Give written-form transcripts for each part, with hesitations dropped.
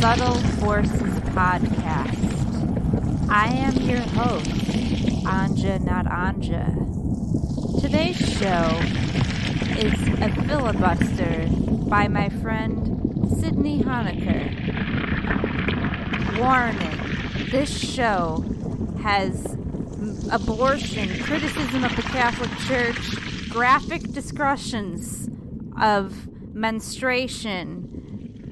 Subtle Forces podcast. I am your host, Anja, not Anja. Today's show is a filibuster by my friend Sydney Honecker. Warning, this show has abortion, criticism of the Catholic Church, graphic discussions of menstruation,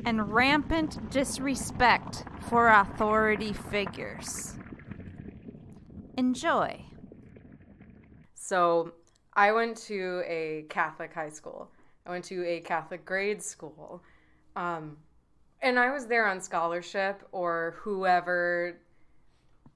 and rampant disrespect for authority figures. Enjoy. So, I went to a Catholic high school. I went to a Catholic grade school. And I was there on scholarship, or whoever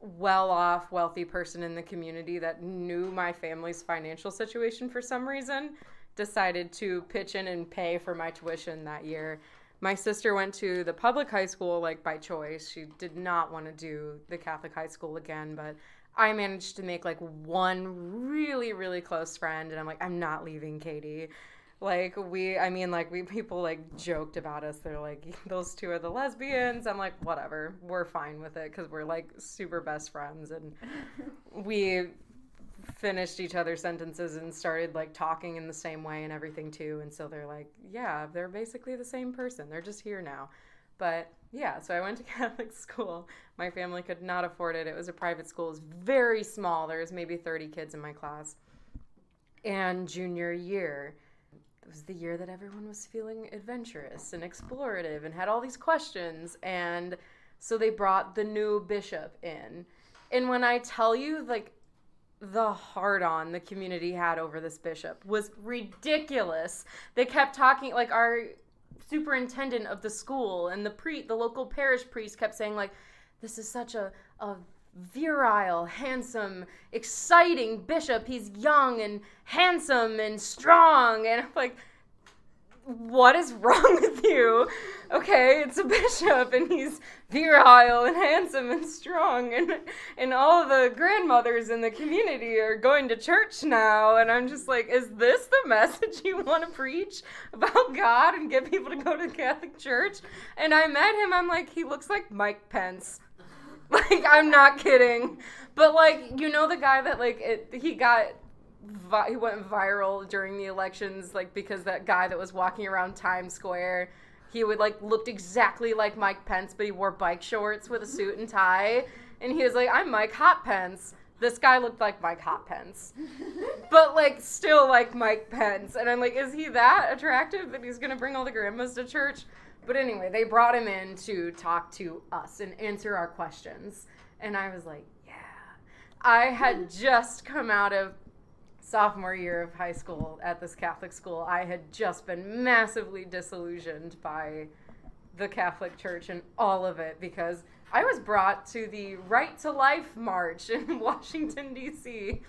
well-off, wealthy person in the community that knew my family's financial situation for some reason decided to pitch in and pay for my tuition that year. My sister went to the public high school, like, by choice. She did not want to do the Catholic high school again, but I managed to make, like, one really, really close friend, and I'm like, I'm not leaving Katie. Like, people, like, joked about us. They're like, those two are the lesbians. I'm like, whatever. We're fine with it, because we're, like, super best friends, and we finished each other's sentences and started, like, talking in the same way and everything, too. And so they're like, yeah, they're basically the same person. They're just here now. But, yeah, so I went to Catholic school. My family could not afford it. It was a private school. It was very small. There was maybe 30 kids in my class. And junior year, it was the year that everyone was feeling adventurous and explorative and had all these questions. And so they brought the new bishop in. And when I tell you, like, the hard-on the community had over this bishop was ridiculous. They kept talking, like, our superintendent of the school and the local parish priest kept saying, like, this is such a virile, handsome, exciting bishop. He's young and handsome and strong. And I'm like, what is wrong with you? Okay, it's a bishop, and he's virile and handsome and strong, and all the grandmothers in the community are going to church now, and I'm just like, is this the message you want to preach about God and get people to go to the Catholic Church? And I met him, I'm like, he looks like Mike Pence. Like, I'm not kidding. But, like, you know the guy that, like, he went viral during the elections, like, because that guy that was walking around Times Square, he looked exactly like Mike Pence, but he wore bike shorts with a suit and tie, and he was like, I'm Mike Hot Pence. This guy looked like Mike Hot Pence, but, like, still like Mike Pence, and I'm like, is he that attractive that he's gonna bring all the grandmas to church? But anyway, they brought him in to talk to us and answer our questions, and I was like, yeah. I had just come out of sophomore year of high school at this Catholic school. I had just been massively disillusioned by the Catholic Church and all of it, because I was brought to the Right to Life March in Washington, D.C.,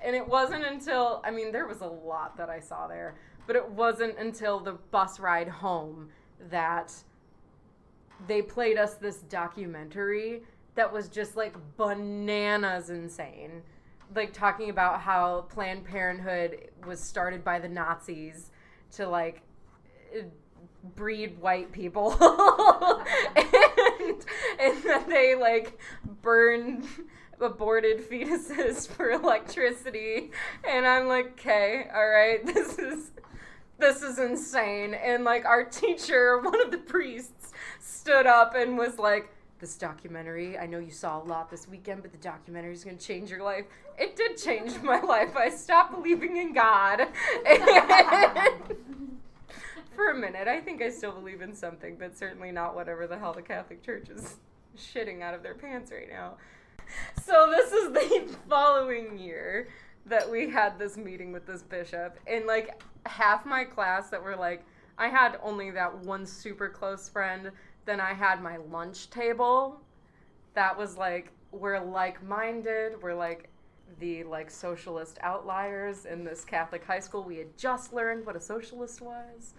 and it wasn't until, I mean, there was a lot that I saw there, but it wasn't until the bus ride home that they played us this documentary that was just, like, bananas insane. Like, talking about how Planned Parenthood was started by the Nazis to, like, breed white people. and that they, like, burned aborted fetuses for electricity. And I'm like, okay, all right, this is insane. And, like, our teacher, one of the priests, stood up and was like, this documentary, I know you saw a lot this weekend, but the documentary is going to change your life. It did change my life. I stopped believing in God. And for a minute, I think I still believe in something, but certainly not whatever the hell the Catholic Church is shitting out of their pants right now. So this is the following year that we had this meeting with this bishop, and, like, half my class that were, like, I had only that one super close friend. Then I had my lunch table. That was, like, we're like-minded. We're, like, the, like, socialist outliers in this Catholic high school. We had just learned what a socialist was.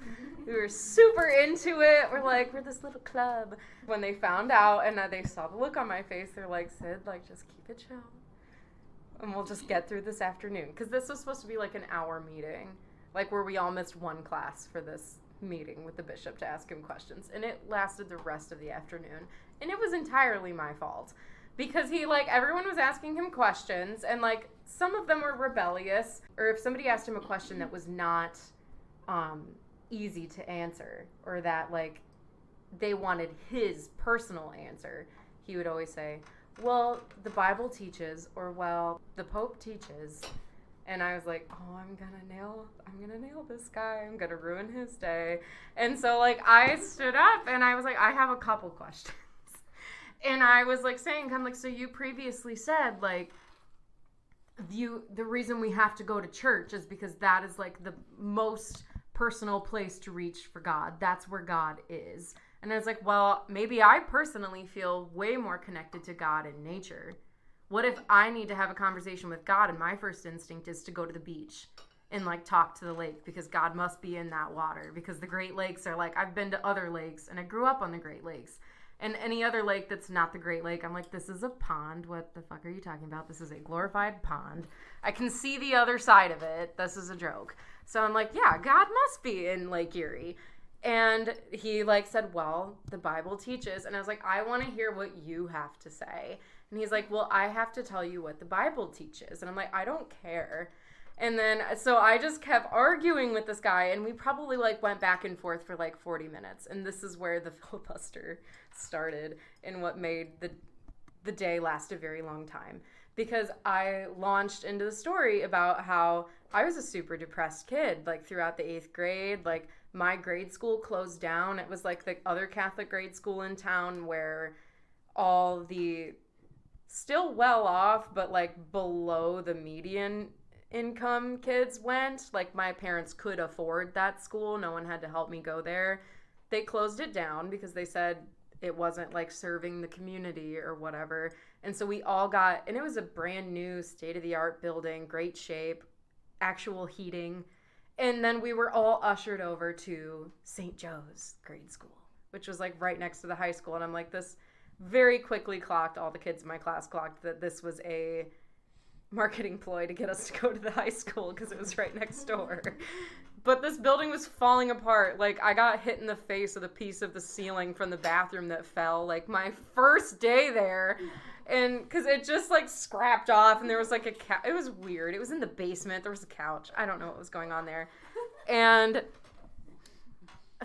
We were super into it. We're like, we're this little club. When they found out and they saw the look on my face, they're like, Sid, like, just keep it chill. And we'll just get through this afternoon. Because this was supposed to be, like, an hour meeting. Like, where we all missed one class for this meeting with the bishop to ask him questions, and it lasted the rest of the afternoon, and it was entirely my fault because he, like, everyone was asking him questions, and, like, some of them were rebellious, or if somebody asked him a question that was not easy to answer, or that, like, they wanted his personal answer, he would always say, well, the Bible teaches, or, well, the Pope teaches. And I was like, oh, I'm gonna nail this guy. I'm gonna ruin his day. And so, like, I stood up and I was like, I have a couple questions. And I was, like, saying, I'm like, so you previously said, like, the reason we have to go to church is because that is, like, the most personal place to reach for God. That's where God is. And I was like, well, maybe I personally feel way more connected to God in nature. What if I need to have a conversation with God and my first instinct is to go to the beach and, like, talk to the lake because God must be in that water, because the Great Lakes are, like, I've been to other lakes and I grew up on the Great Lakes. And any other lake that's not the Great Lake, I'm like, this is a pond. What the fuck are you talking about? This is a glorified pond. I can see the other side of it. This is a joke. So I'm like, yeah, God must be in Lake Erie. And he, like, said, well, the Bible teaches. And I was like, I want to hear what you have to say. And he's like, well, I have to tell you what the Bible teaches. And I'm like, I don't care. And then, so I just kept arguing with this guy, and we probably, like, went back and forth for, like, 40 minutes. And this is where the filibuster started and what made the day last a very long time. Because I launched into the story about how I was a super depressed kid, like, throughout the 8th grade. Like, my grade school closed down. It was, like, the other Catholic grade school in town where all the still well off, but, like, below the median income kids went. Like, my parents could afford that school. No one had to help me go there. They closed it down because they said it wasn't, like, serving the community or whatever. And so we all got, and it was a brand new state-of-the-art building, great shape, actual heating. And then we were all ushered over to St. Joe's grade school, which was, like, right next to the high school. And I'm like, this very quickly clocked, all the kids in my class clocked that this was a marketing ploy to get us to go to the high school because it was right next door. But this building was falling apart. Like, I got hit in the face with a piece of the ceiling from the bathroom that fell, like, my first day there. And because it just, like, scrapped off, and there was, like, it was weird. It was in the basement. There was a couch. I don't know what was going on there. And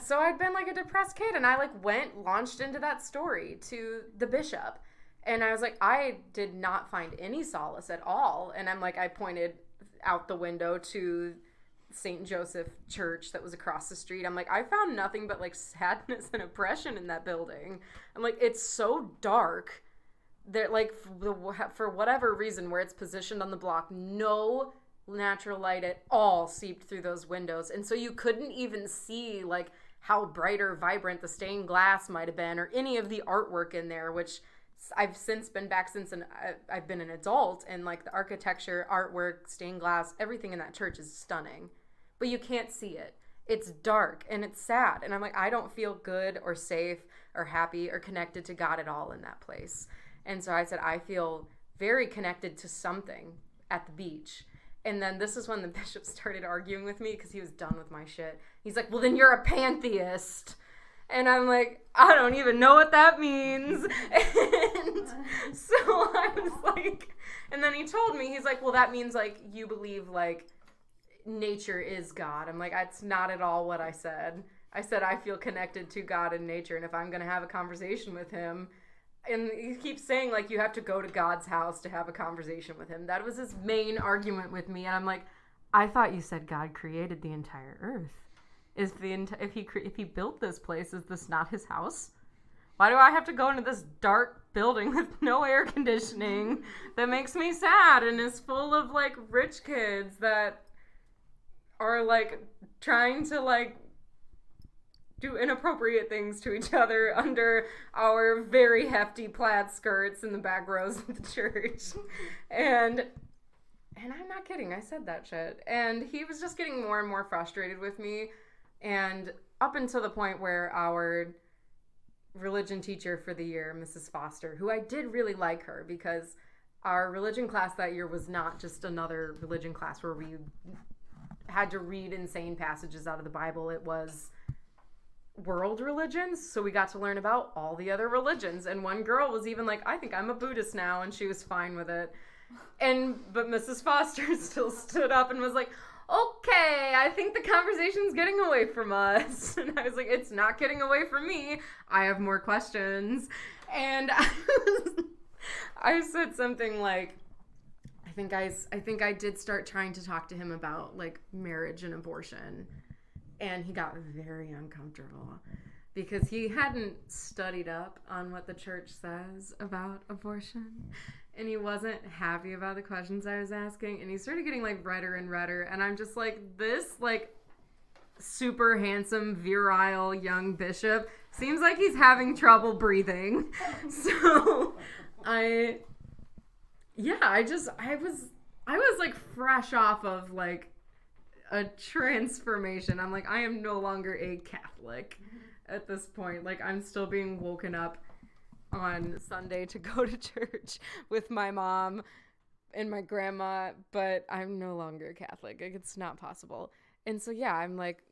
so I'd been, like, a depressed kid, and I, like, launched into that story to the bishop. And I was like, I did not find any solace at all. And I'm like, I pointed out the window to St. Joseph Church that was across the street. I'm like, I found nothing but, like, sadness and oppression in that building. I'm like, it's so dark that, like, for whatever reason, where it's positioned on the block, no natural light at all seeped through those windows. And so you couldn't even see, like, how bright or vibrant the stained glass might have been, or any of the artwork in there, which I've since been back since I've been an adult, and, like, the architecture, artwork, stained glass, everything in that church is stunning. But you can't see it. It's dark and it's sad. And I'm like, I don't feel good or safe or happy or connected to God at all in that place. And so I said, I feel very connected to something at the beach. And then this is when the bishop started arguing with me because he was done with my shit. He's like, well, then you're a pantheist. And I'm like, I don't even know what that means. And so I was like, and then he told me, he's like, well, that means, like, you believe, like, nature is God. I'm like, that's not at all what I said. I said, I feel connected to God and nature. And if I'm going to have a conversation with him, and he keeps saying, like, you have to go to God's house to have a conversation with him. That was his main argument with me. And I'm like, I thought you said God created the entire earth. If he built this place, is this not his house? Why do I have to go into this dark building with no air conditioning that makes me sad and is full of, like, rich kids that are, like, trying to, like, do inappropriate things to each other under our very hefty plaid skirts in the back rows of the church. And I'm not kidding, I said that shit. And he was just getting more and more frustrated with me. And up until the point where our religion teacher for the year, Mrs. Foster, who I did really like her because our religion class that year was not just another religion class where we had to read insane passages out of the Bible. It was world religions, so we got to learn about all the other religions. And one girl was even like, I think I'm a Buddhist now, and she was fine with it. But Mrs. Foster still stood up and was like, okay, I think the conversation's getting away from us. And I was like, it's not getting away from me. I have more questions. And I said something like, I think I did start trying to talk to him about like marriage and abortion. And he got very uncomfortable because he hadn't studied up on what the church says about abortion. And he wasn't happy about the questions I was asking. And he started getting like redder and redder. And I'm just like, this like super handsome, virile young bishop seems like he's having trouble breathing. So I was like fresh off of like a transformation. I'm like, I am no longer a Catholic at this point. Like, I'm still being woken up on Sunday to go to church with my mom and my grandma, but I'm no longer Catholic. Like, it's not possible. And so, yeah, I'm like,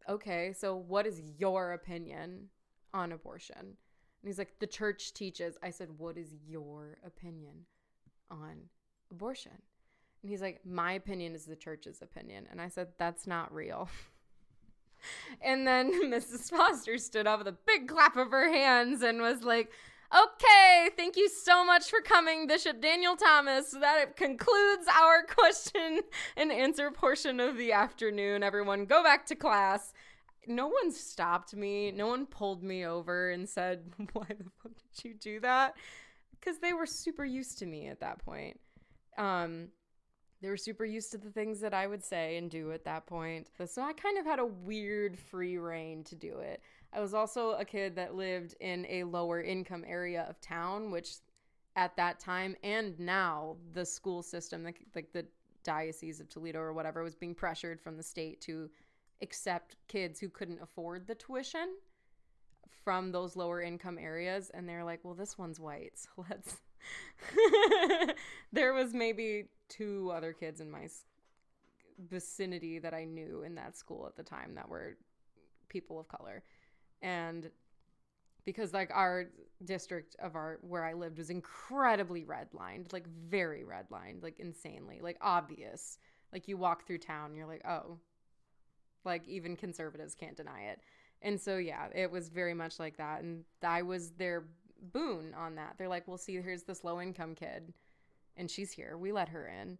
okay, so what is your opinion on abortion? And he's like, the church teaches. I said, what is your opinion on abortion? And he's like, my opinion is the church's opinion. And I said, that's not real. And then Mrs. Foster stood up with a big clap of her hands and was like, okay, thank you so much for coming, Bishop Daniel Thomas. That concludes our question and answer portion of the afternoon. Everyone go back to class. No one stopped me. No one pulled me over and said, why the fuck did you do that? Because they were super used to me at that point. They were super used to the things that I would say and do at that point. So I kind of had a weird free reign to do it. I was also a kid that lived in a lower income area of town, which at that time and now the school system, like the Diocese of Toledo or whatever, was being pressured from the state to accept kids who couldn't afford the tuition from those lower income areas. And they're like, well, this one's white, so let's... There was maybe 2 other kids in my vicinity that I knew in that school at the time that were people of color. And because like our district of where I lived was incredibly redlined, like very redlined, like insanely, like obvious. Like you walk through town, you're like, oh, like even conservatives can't deny it. And so, yeah, it was very much like that. And I was their boon on that. They're like, well, see, here's this low income kid and she's here. We let her in.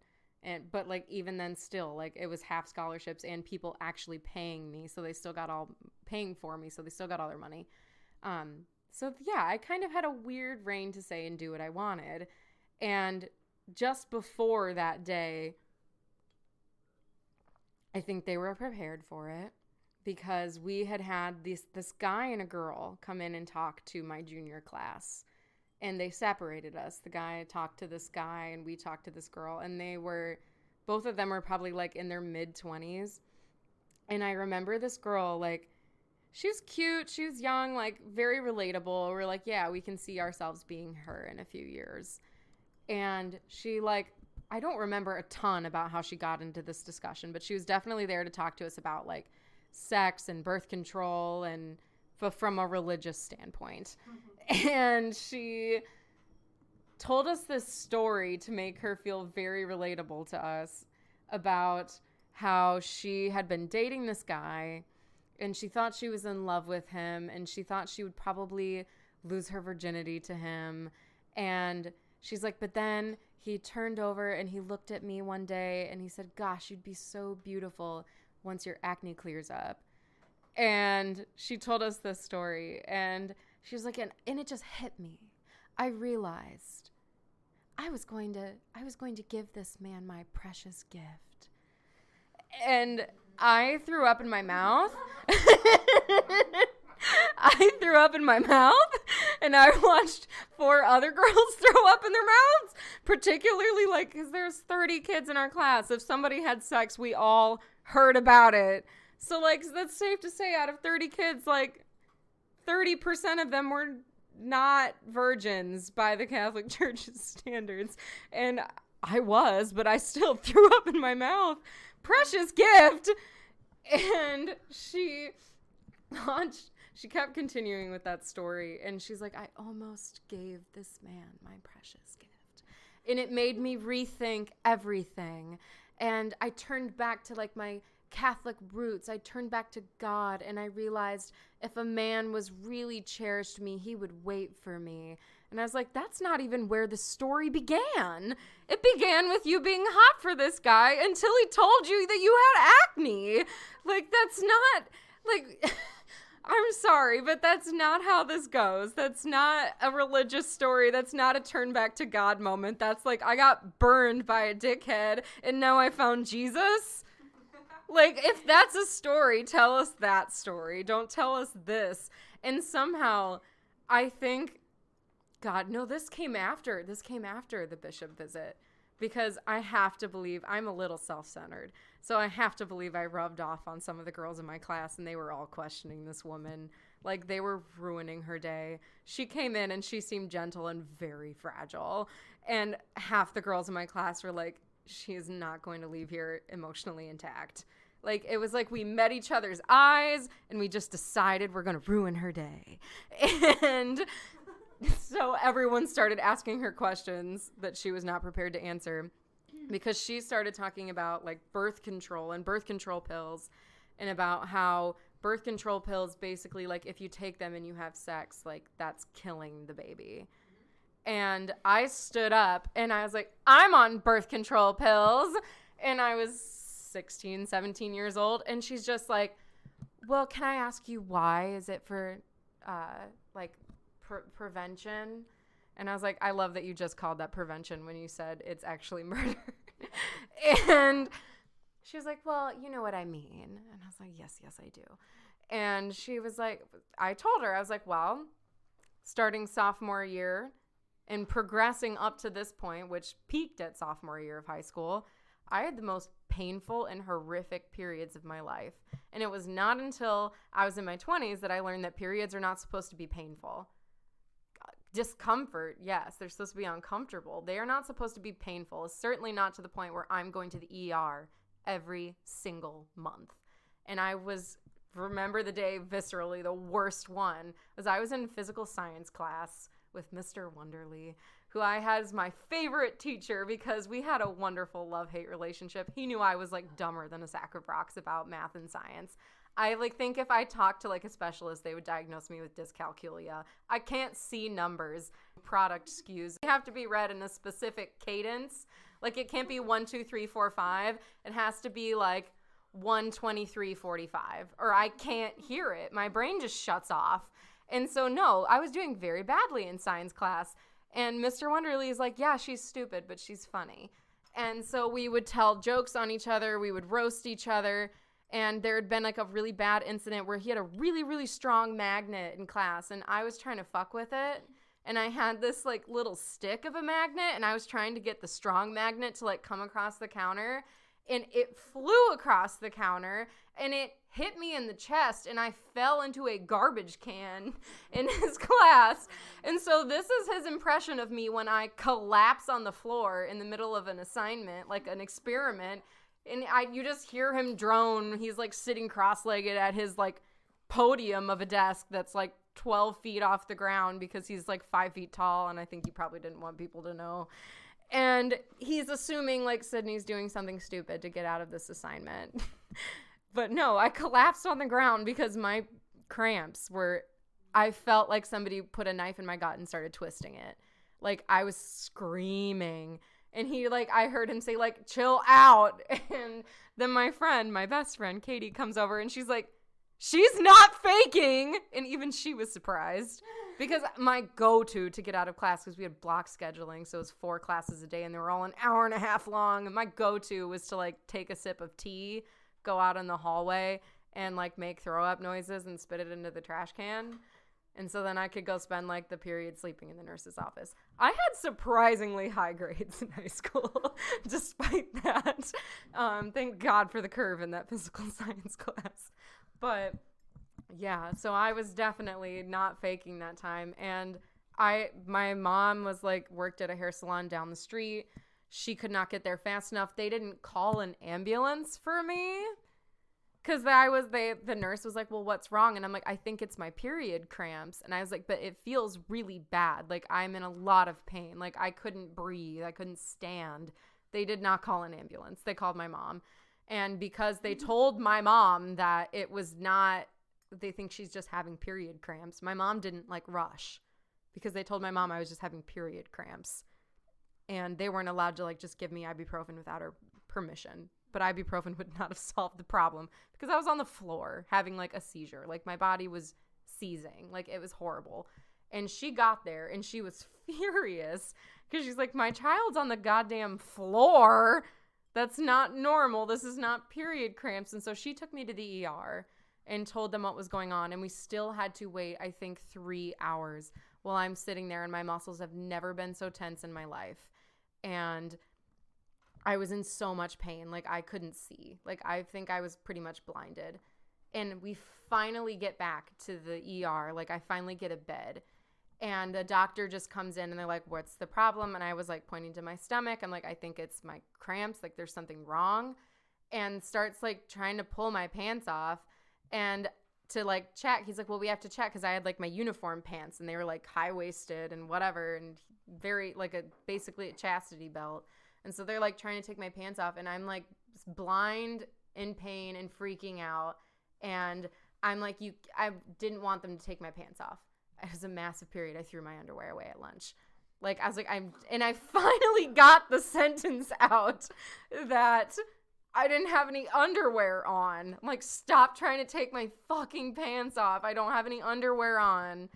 But like, even then still, like it was half scholarships and people actually paying me. So they still got paying for me. So they still got all their money. So yeah, I kind of had a weird reign to say and do what I wanted. And just before that day, I think they were prepared for it. Because we had this guy and a girl come in and talk to my junior class. And they separated us. The guy talked to this guy and we talked to this girl. And both of them were probably like in their mid-20s. And I remember this girl, like, she was cute. She was young, like very relatable. We're like, yeah, we can see ourselves being her in a few years. And she like, I don't remember a ton about how she got into this discussion. But she was definitely there to talk to us about like sex and birth control and from a religious standpoint. Mm-hmm. And she told us this story to make her feel very relatable to us about how she had been dating this guy and she thought she was in love with him and she thought she would probably lose her virginity to him. And she's like, but then he turned over and he looked at me one day and he said, gosh, you'd be so beautiful once your acne clears up. And she told us this story and she was like, and it just hit me. I realized I was going to give this man my precious gift. And I threw up in my mouth. I threw up in my mouth and I watched 4 other girls throw up in their mouths, particularly like, because there's 30 kids in our class. If somebody had sex, we all heard about it. So like, that's safe to say out of 30 kids, like 30% of them were not virgins by the Catholic Church's standards. And I was, but I still threw up in my mouth. Precious gift. And she she kept continuing with that story. And she's like, I almost gave this man my precious gift. And it made me rethink everything. And I turned back to like my Catholic roots. I turned back to God, and I realized if a man was really cherished me, he would wait for me. And I was like, that's not even where the story began. It began with you being hot for this guy until he told you that you had acne. Like, that's not, like, I'm sorry, but that's not how this goes. That's not a religious story. That's not a turn back to God moment. That's like, I got burned by a dickhead, and now I found Jesus. Like, if that's a story, tell us that story. Don't tell us this. And somehow, I think, God, no, this came after the bishop visit. Because I have to believe, I'm a little self-centered. So I have to believe I rubbed off on some of the girls in my class, and they were all questioning this woman. Like, they were ruining her day. She came in, and she seemed gentle and very fragile. And half the girls in my class were like, she is not going to leave here emotionally intact. Like, it was like we met each other's eyes, and we just decided we're going to ruin her day. And so everyone started asking her questions that she was not prepared to answer, because she started talking about, like, birth control and birth control pills, and about how birth control pills, basically, like, if you take them and you have sex, like, that's killing the baby. And I stood up, and I was like, I'm on birth control pills. And I was 16, 17 years old. And she's just like, well, can I ask you why? Is it for, prevention? And I was like, I love that you just called that prevention when you said it's actually murder. And she was like, well, you know what I mean. And I was like, yes, I do. And she was like, I told her, I was like, well, starting sophomore year and progressing up to this point, which peaked at sophomore year of high school, I had the most painful and horrific periods of my life. And it was not until I was in my 20s that I learned that periods are not supposed to be painful. Discomfort, yes, they're supposed to be uncomfortable. They are not supposed to be painful. Certainly not to the point where I'm going to the ER every single month. And I was, remember the day viscerally, the worst one, was I was in physical science class with Mr. Wonderly, who I had as my favorite teacher because we had a wonderful love-hate relationship. He knew I was like dumber than a sack of rocks about math and science. I think if I talked to like a specialist, they would diagnose me with dyscalculia. I can't see numbers. Product SKUs, they have to be read in a specific cadence. Like, it can't be 1, 2, 3, 4, 5. It has to be like 1, 23, 45, or I can't hear it. My brain just shuts off. And so, no, I was doing very badly in science class. And Mr. Wonderly is like, yeah, she's stupid, but she's funny. And so we would tell jokes on each other. We would roast each other. And there had been like a really bad incident where he had a really, really strong magnet in class, and I was trying to fuck with it. And I had this like little stick of a magnet, and I was trying to get the strong magnet to like come across the counter, and it flew across the counter, and it hit me in the chest, and I fell into a garbage can in his class. And so this is his impression of me when I collapse on the floor in the middle of an assignment, like an experiment. And you just hear him drone. He's like sitting cross-legged at his like podium of a desk that's like 12 feet off the ground because he's like 5 feet tall. And I think he probably didn't want people to know. And he's assuming like Sydney's doing something stupid to get out of this assignment. But no, I collapsed on the ground because my cramps were, I felt like somebody put a knife in my gut and started twisting it. Like, I was screaming. And he, like, I heard him say, like, chill out. And then my best friend, Katie, comes over and she's like, she's not faking. And even she was surprised because my go-to to get out of class, because we had block scheduling, so it was 4 classes a day and they were all an hour and a half long. And my go-to was to, like, take a sip of tea, go out in the hallway and, like, make throw-up noises and spit it into the trash can. And so then I could go spend, like, the period sleeping in the nurse's office. I had surprisingly high grades in high school, despite that. Thank God for the curve in that physical science class. But, yeah, so I was definitely not faking that time. And my mom was, like, worked at a hair salon down the street. She could not get there fast enough. They didn't call an ambulance for me. Because the nurse was like, well, what's wrong? And I'm like, I think it's my period cramps. And I was like, but it feels really bad. Like, I'm in a lot of pain. Like, I couldn't breathe. I couldn't stand. They did not call an ambulance. They called my mom. And because they told my mom that it was not, they think she's just having period cramps, my mom didn't like rush because they told my mom I was just having period cramps. And they weren't allowed to like just give me ibuprofen without her permission. But ibuprofen would not have solved the problem because I was on the floor having like a seizure. Like my body was seizing. Like it was horrible. And she got there and she was furious because she's like, my child's on the goddamn floor. That's not normal. This is not period cramps. And so she took me to the ER and told them what was going on. And we still had to wait, I think, 3 hours while I'm sitting there and my muscles have never been so tense in my life. And I was in so much pain. Like I couldn't see. Like I think I was pretty much blinded. And we finally get back to the ER. Like I finally get a bed. And the doctor just comes in and they're like, what's the problem? And I was like pointing to my stomach. I'm like, I think it's my cramps. Like there's something wrong. And starts like trying to pull my pants off. And to like check, he's like, well, we have to check because I had like my uniform pants and they were like high-waisted and whatever. And very like basically a chastity belt. And so they're like trying to take my pants off and I'm like blind, in pain and freaking out. And I'm like, I didn't want them to take my pants off. It was a massive period. I threw my underwear away at lunch. Like I was like, and I finally got the sentence out that I didn't have any underwear on. I'm like, stop trying to take my fucking pants off. I don't have any underwear on.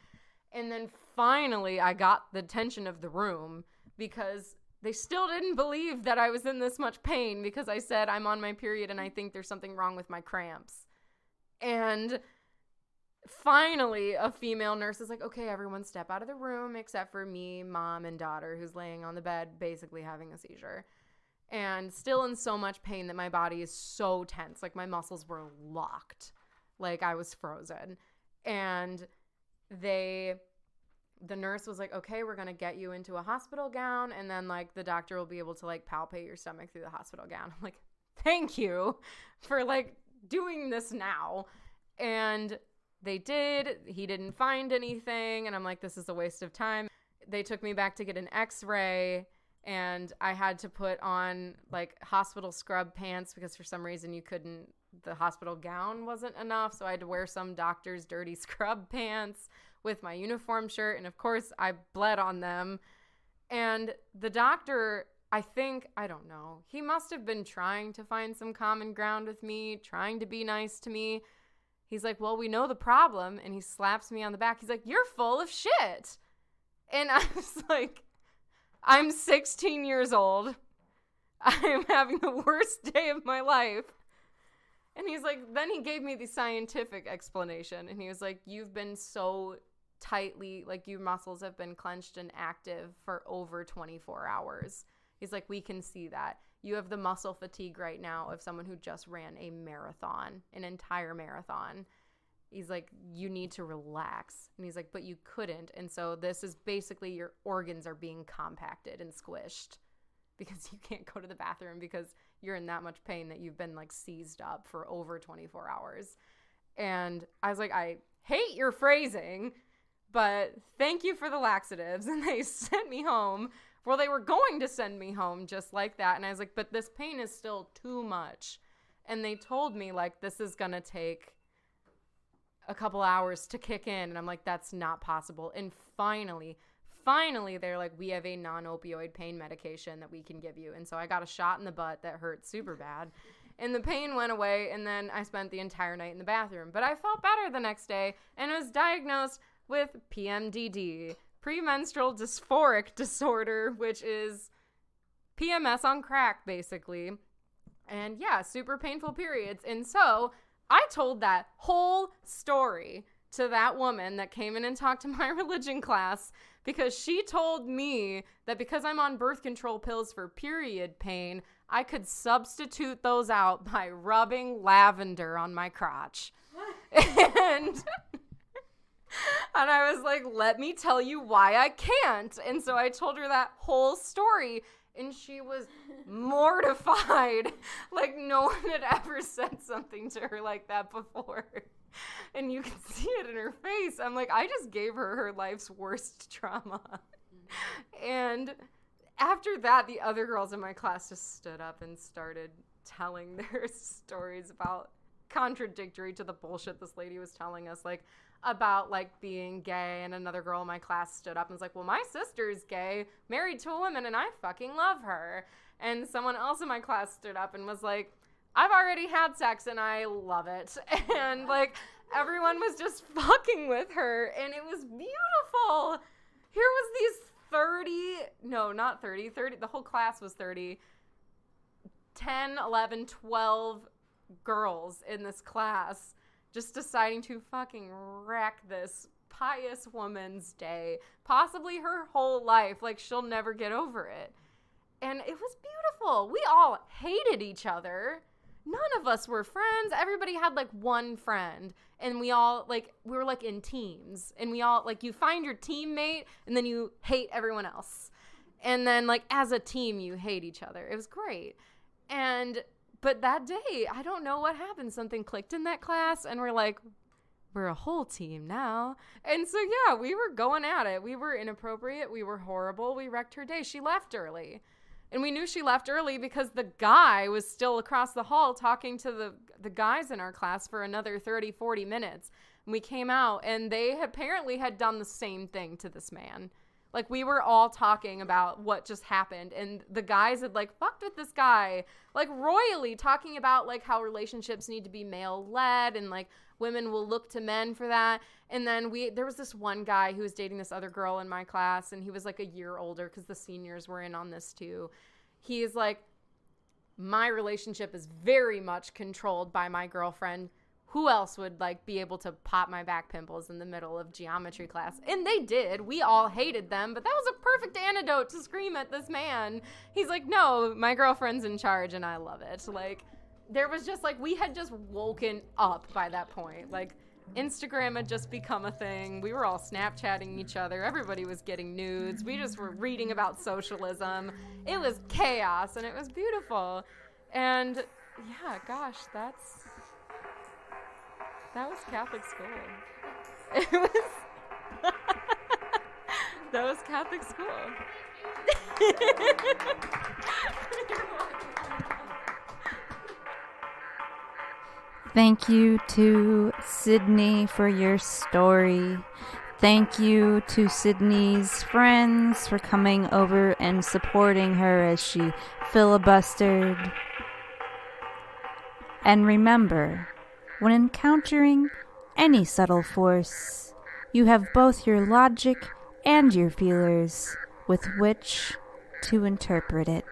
And then finally I got the attention of the room because they still didn't believe that I was in this much pain because I said I'm on my period and I think there's something wrong with my cramps. And finally, a female nurse is like, okay, everyone step out of the room except for me, mom, and daughter who's laying on the bed basically having a seizure. And still in so much pain that my body is so tense. Like my muscles were locked. Like I was frozen. And the nurse was like, okay, we're going to get you into a hospital gown. And then like the doctor will be able to like palpate your stomach through the hospital gown. I'm like, thank you for like doing this now. And they did. He didn't find anything. And I'm like, this is a waste of time. They took me back to get an x-ray and I had to put on like hospital scrub pants because for some reason the hospital gown wasn't enough. So I had to wear some doctor's dirty scrub pants with my uniform shirt. And of course I bled on them. And the doctor, I don't know, he must have been trying to find some common ground with me, trying to be nice to me. He's like, well, we know the problem. And he slaps me on the back. He's like, you're full of shit. And I was like, I'm 16 years old. I'm having the worst day of my life. And he's like, then he gave me the scientific explanation. And he was like, you've been so tightly, like your muscles have been clenched and active for over 24 hours. He's like, we can see that. You have the muscle fatigue right now of someone who just ran a marathon, an entire marathon. He's like, you need to relax. And he's like, but you couldn't. And so this is basically your organs are being compacted and squished because you can't go to the bathroom because you're in that much pain that you've been like seized up for over 24 hours. And I was like, I hate your phrasing, but thank you for the laxatives. And they sent me home. Well, they were going to send me home just like that. And I was like, but this pain is still too much. And they told me like, this is going to take a couple hours to kick in. And I'm like, that's not possible. And finally, they're like, we have a non-opioid pain medication that we can give you. And so I got a shot in the butt that hurt super bad. And the pain went away. And then I spent the entire night in the bathroom. But I felt better the next day and was diagnosed with PMDD, premenstrual dysphoric disorder, which is PMS on crack, basically. And yeah, super painful periods. And so I told that whole story to that woman that came in and talked to my religion class because she told me that because I'm on birth control pills for period pain, I could substitute those out by rubbing lavender on my crotch. And And I was like, let me tell you why I can't. And so I told her that whole story, and she was mortified. Like, no one had ever said something to her like that before. And you can see it in her face. I'm like, I just gave her life's worst trauma. And after that, the other girls in my class just stood up and started telling their stories about contradictory to the bullshit this lady was telling us, like about like being gay. And another girl in my class stood up and was like, well, my sister's gay, married to a woman, and I fucking love her. And someone else in my class stood up and was like, I've already had sex and I love it. And like everyone was just fucking with her, and it was beautiful. Here was these 30, the whole class was 30, 10, 11, 12 girls in this class just deciding to fucking wreck this pious woman's day, possibly her whole life. Like, she'll never get over it. And it was beautiful. We all hated each other. None of us were friends. Everybody had like one friend, and we all like, we were like in teams, and we all like, you find your teammate and then you hate everyone else. And then like as a team, you hate each other. It was great. But that day, I don't know what happened. Something clicked in that class, and we're like, we're a whole team now. And so, yeah, we were going at it. We were inappropriate. We were horrible. We wrecked her day. She left early. And we knew she left early because the guy was still across the hall talking to the guys in our class for another 30, 40 minutes. And we came out, and they apparently had done the same thing to this man. Like, we were all talking about what just happened, and the guys had, like, fucked with this guy, like, royally, talking about, like, how relationships need to be male-led, and, like, women will look to men for that. And then there was this one guy who was dating this other girl in my class, and he was, like, a year older because the seniors were in on this, too. He is like, my relationship is very much controlled by my girlfriend. Who else would like be able to pop my back pimples in the middle of geometry class? And they did. We all hated them, but that was a perfect antidote to scream at this man. He's like, no, my girlfriend's in charge and I love it. Like, there was just like, we had just woken up by that point. Like, Instagram had just become a thing. We were all Snapchatting each other. Everybody was getting nudes. We just were reading about socialism. It was chaos, and it was beautiful. And yeah, gosh, that was Catholic school. It was that was Catholic school. Thank you to Sydney for your story. Thank you to Sydney's friends for coming over and supporting her as she filibustered. And remember, when encountering any subtle force, you have both your logic and your feelers with which to interpret it.